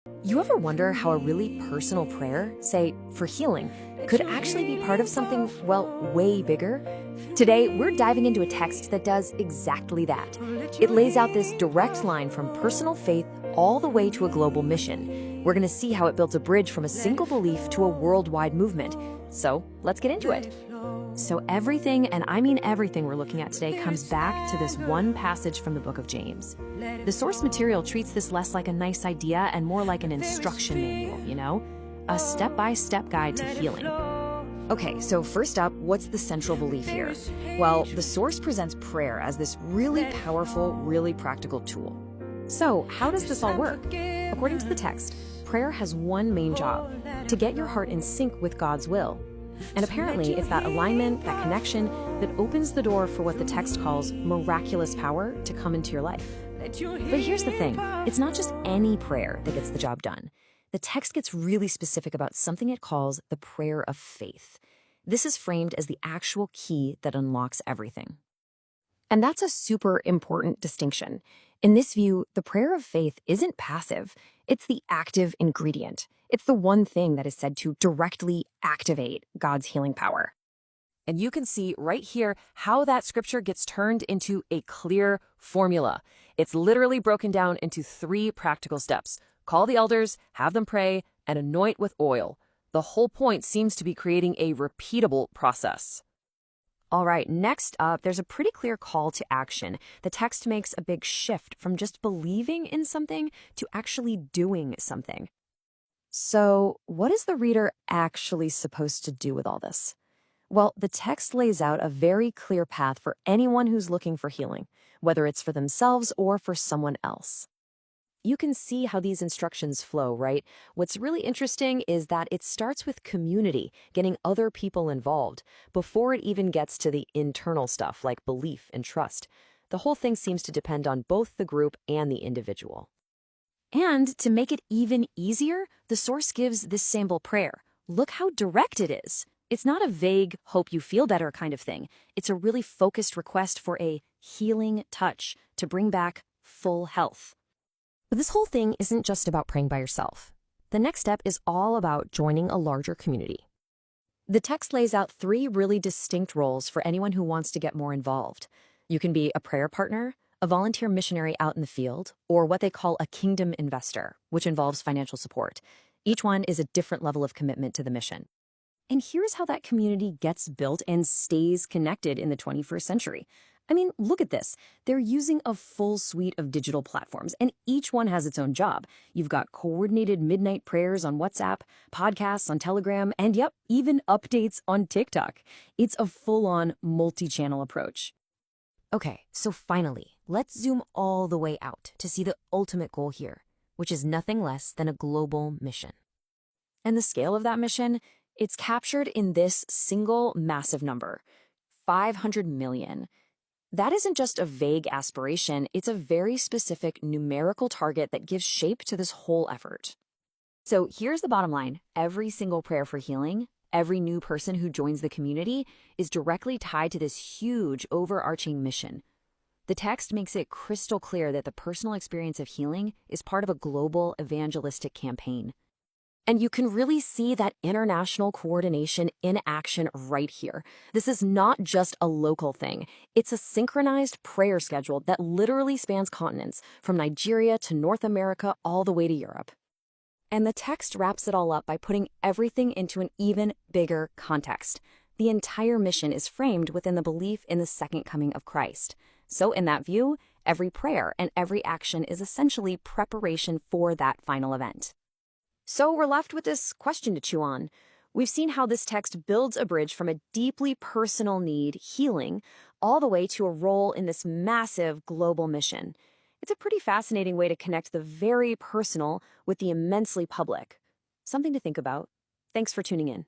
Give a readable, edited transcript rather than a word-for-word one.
You ever wonder how a really personal prayer, say for healing, could actually be part of something, well, way bigger? Today, we're diving into a text that does exactly that. It lays out this direct line from personal faith all the way to a global mission. We're going to see how it builds a bridge from a single belief to a worldwide movement. So, let's get into it. So everything, and I mean everything we're looking at today, comes back to this one passage from the book of James. The source material treats this less like a nice idea and more like an instruction manual, a step-by-step guide to healing. Okay, so first up, what's the central belief here? Well, the source presents prayer as this really powerful, really practical tool. So how does this all work? According to the text, prayer has one main job: to get your heart in sync with God's will. And apparently, it's that alignment, that connection, that opens the door for what the text calls miraculous power to come into your life. But here's the thing, it's not just any prayer that gets the job done. The text gets really specific about something it calls the prayer of faith. This is framed as the actual key that unlocks everything. And that's a super important distinction. In this view, the prayer of faith isn't passive. It's the active ingredient. It's the one thing that is said to directly activate God's healing power. And you can see right here how that scripture gets turned into a clear formula. It's literally broken down into 3 practical steps. Call the elders, have them pray, and anoint with oil. The whole point seems to be creating a repeatable process. All right, next up, there's a pretty clear call to action. The text makes a big shift from just believing in something to actually doing something. So, what is the reader actually supposed to do with all this? Well, the text lays out a very clear path for anyone who's looking for healing, whether it's for themselves or for someone else. You can see how these instructions flow, right? What's really interesting is that it starts with community, getting other people involved, before it even gets to the internal stuff like belief and trust. The whole thing seems to depend on both the group and the individual. And to make it even easier, the source gives this sample prayer. Look how direct it is. It's not a vague, hope you feel better kind of thing. It's a really focused request for a healing touch to bring back full health. But this whole thing isn't just about praying by yourself. The next step is all about joining a larger community. The text lays out 3 really distinct roles for anyone who wants to get more involved. You can be a prayer partner, a volunteer missionary out in the field, or what they call a kingdom investor, which involves financial support. Each one is a different level of commitment to the mission. And here's how that community gets built and stays connected in the 21st century. I mean, look at this. They're using a full suite of digital platforms, and each one has its own job. You've got coordinated midnight prayers on WhatsApp, podcasts on Telegram, and yep, even updates on TikTok. It's a full-on multi-channel approach. Okay, so finally, let's zoom all the way out to see the ultimate goal here, which is nothing less than a global mission. And the scale of that mission, it's captured in this single massive number, 500 million. That isn't just a vague aspiration, it's a very specific numerical target that gives shape to this whole effort. So here's the bottom line. Every single prayer for healing, every new person who joins the community is directly tied to this huge overarching mission. The text makes it crystal clear that the personal experience of healing is part of a global evangelistic campaign. And you can really see that international coordination in action right here. This is not just a local thing. It's a synchronized prayer schedule that literally spans continents, from Nigeria to North America all the way to Europe. And the text wraps it all up by putting everything into an even bigger context. The entire mission is framed within the belief in the second coming of Christ. So in that view, every prayer and every action is essentially preparation for that final event. So we're left with this question to chew on. We've seen how this text builds a bridge from a deeply personal need, healing, all the way to a role in this massive global mission. It's a pretty fascinating way to connect the very personal with the immensely public. Something to think about. Thanks for tuning in.